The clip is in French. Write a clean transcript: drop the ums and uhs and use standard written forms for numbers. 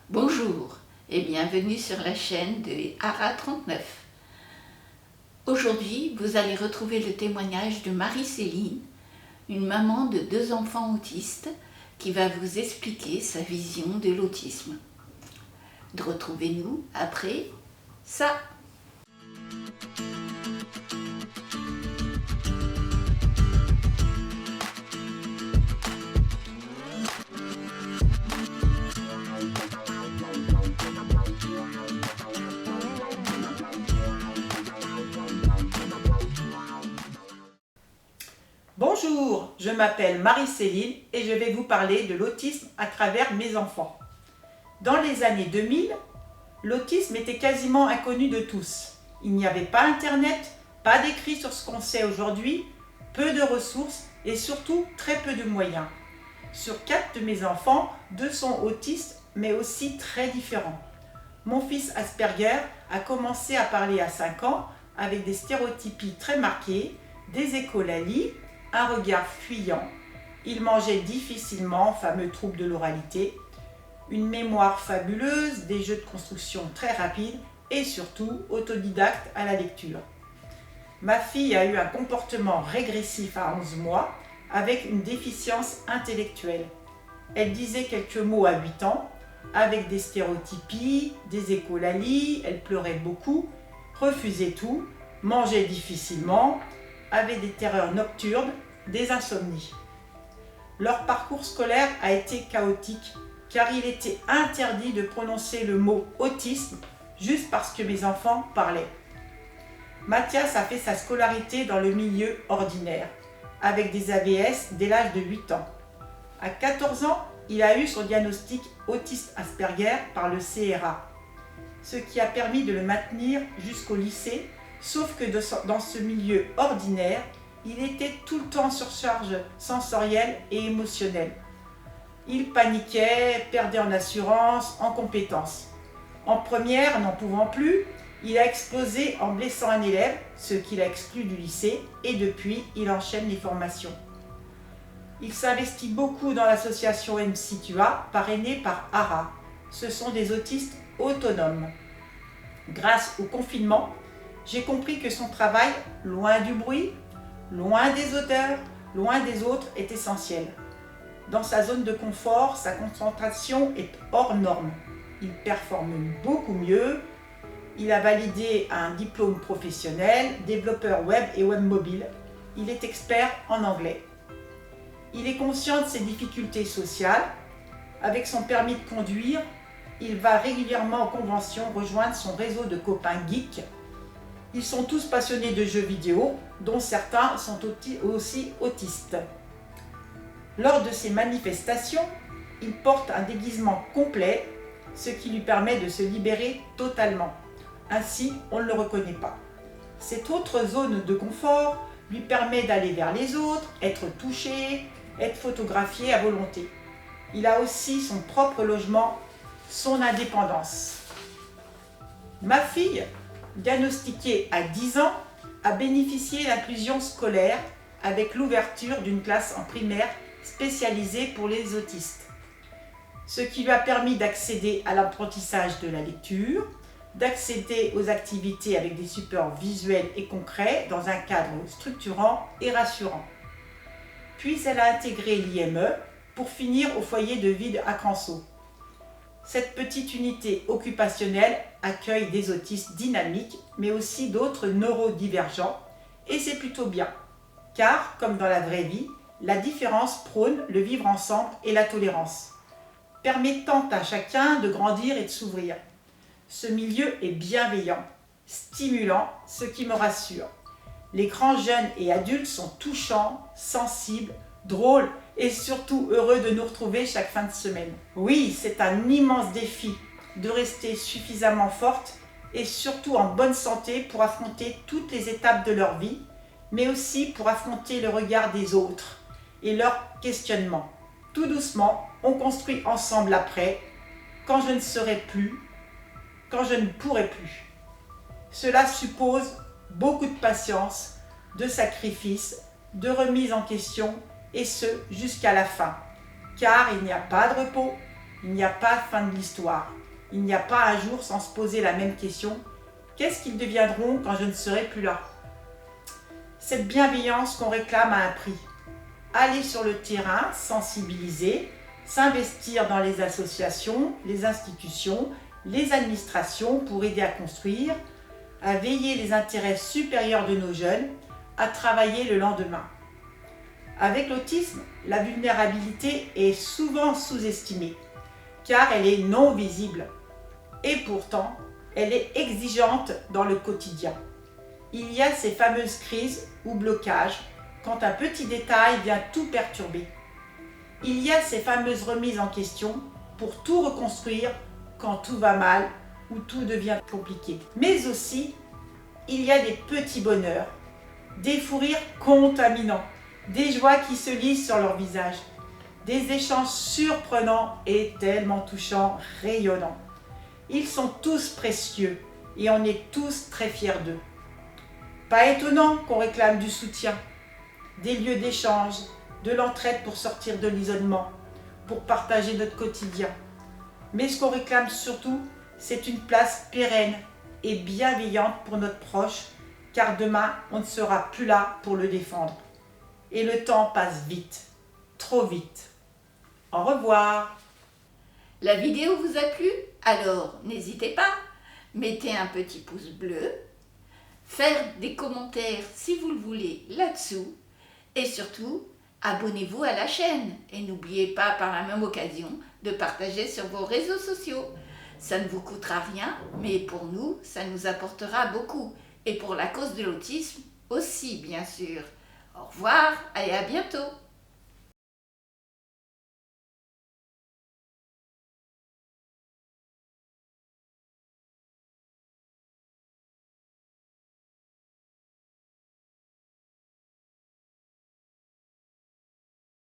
Bonjour et bienvenue sur la chaîne de ARA 39. Aujourd'hui, vous allez retrouver le témoignage de Marie-Céline, une maman de 2 enfants autistes qui va vous expliquer sa vision de l'autisme. Retrouvez-nous après ça. Bonjour, je m'appelle Marie-Céline et je vais vous parler de l'autisme à travers mes enfants. Dans les années 2000, l'autisme était quasiment inconnu de tous. Il n'y avait pas Internet, pas d'écrit sur ce qu'on sait aujourd'hui, peu de ressources et surtout très peu de moyens. Sur 4 de mes enfants, 2 sont autistes mais aussi très différents. Mon fils Asperger a commencé à parler à 5 ans avec des stéréotypies très marquées, des écholalies, un regard fuyant, il mangeait difficilement, fameux trouble de l'oralité, une mémoire fabuleuse, des jeux de construction très rapides et surtout autodidacte à la lecture. Ma fille a eu un comportement régressif à 11 mois avec une déficience intellectuelle. Elle disait quelques mots à 8 ans avec des stéréotypies, des écholalies, elle pleurait beaucoup, refusait tout, mangeait difficilement, avait des terreurs nocturnes, des insomnies. Leur parcours scolaire a été chaotique car il était interdit de prononcer le mot autisme juste parce que mes enfants parlaient. Mathias a fait sa scolarité dans le milieu ordinaire avec des AVS dès l'âge de 8 ans. À 14 ans, il a eu son diagnostic autiste Asperger par le CRA, ce qui a permis de le maintenir jusqu'au lycée. Sauf que dans ce milieu ordinaire, il était tout le temps sur charge sensorielle et émotionnelle. Il paniquait, perdait en assurance, en compétences. En première, n'en pouvant plus, il a explosé en blessant un élève, ce qui l'a exclu du lycée, et depuis, il enchaîne les formations. Il s'investit beaucoup dans l'association MCTUA, parrainée par ARA. Ce sont des autistes autonomes. Grâce au confinement, j'ai compris que son travail, loin du bruit, loin des odeurs, loin des autres, est essentiel. Dans sa zone de confort, sa concentration est hors norme. Il performe beaucoup mieux. Il a validé un diplôme professionnel, développeur web et web mobile. Il est expert en anglais. Il est conscient de ses difficultés sociales. Avec son permis de conduire, il va régulièrement aux conventions rejoindre son réseau de copains geeks. Ils sont tous passionnés de jeux vidéo, dont certains sont aussi autistes. Lors de ces manifestations, il porte un déguisement complet, ce qui lui permet de se libérer totalement. Ainsi, on ne le reconnaît pas. Cette autre zone de confort lui permet d'aller vers les autres, être touché, être photographié à volonté. Il a aussi son propre logement, son indépendance. Ma fille, diagnostiquée à 10 ans, a bénéficié d'inclusion scolaire avec l'ouverture d'une classe en primaire spécialisée pour les autistes. Ce qui lui a permis d'accéder à l'apprentissage de la lecture, d'accéder aux activités avec des supports visuels et concrets dans un cadre structurant et rassurant. Puis elle a intégré l'IME pour finir au foyer de vie à Cranceau. Cette petite unité occupationnelle accueille des autistes dynamiques, mais aussi d'autres neurodivergents, et c'est plutôt bien, car, comme dans la vraie vie, la différence prône le vivre ensemble et la tolérance, permettant à chacun de grandir et de s'ouvrir. Ce milieu est bienveillant, stimulant, ce qui me rassure. Les grands jeunes et adultes sont touchants, sensibles, drôles et surtout heureux de nous retrouver chaque fin de semaine. Oui, c'est un immense défi de rester suffisamment forte et surtout en bonne santé pour affronter toutes les étapes de leur vie, mais aussi pour affronter le regard des autres et leurs questionnements. Tout doucement, on construit ensemble après, quand je ne serai plus, quand je ne pourrai plus. Cela suppose beaucoup de patience, de sacrifice, de remise en question, et ce jusqu'à la fin. Car il n'y a pas de repos, Il n'y a pas fin de l'histoire. Il n'y a pas un jour sans se poser la même question. Qu'est-ce qu'ils deviendront quand je ne serai plus là? Cette bienveillance qu'on réclame a un prix. Aller sur le terrain, sensibiliser, s'investir dans les associations, les institutions, les administrations pour aider à construire, à veiller les intérêts supérieurs de nos jeunes, à travailler le lendemain. Avec l'autisme, la vulnérabilité est souvent sous-estimée, car elle est non visible. Et pourtant, elle est exigeante dans le quotidien. Il y a ces fameuses crises ou blocages, quand un petit détail vient tout perturber. Il y a ces fameuses remises en question pour tout reconstruire quand tout va mal ou tout devient compliqué. Mais aussi, il y a des petits bonheurs, des fous rires contaminants, des joies qui se lisent sur leur visage, des échanges surprenants et tellement touchants, rayonnants. Ils sont tous précieux et on est tous très fiers d'eux. Pas étonnant qu'on réclame du soutien, des lieux d'échange, de l'entraide pour sortir de l'isolement, pour partager notre quotidien. Mais ce qu'on réclame surtout, c'est une place pérenne et bienveillante pour notre proche, car demain, on ne sera plus là pour le défendre. Et le temps passe vite, trop vite. Au revoir. La vidéo vous a plu? Alors n'hésitez pas, mettez un petit pouce bleu, faire des commentaires si vous le voulez là-dessous et surtout abonnez-vous à la chaîne et n'oubliez pas par la même occasion de partager sur vos réseaux sociaux. Ça ne vous coûtera rien, mais pour nous, ça nous apportera beaucoup et pour la cause de l'autisme aussi bien sûr. Au revoir et à bientôt.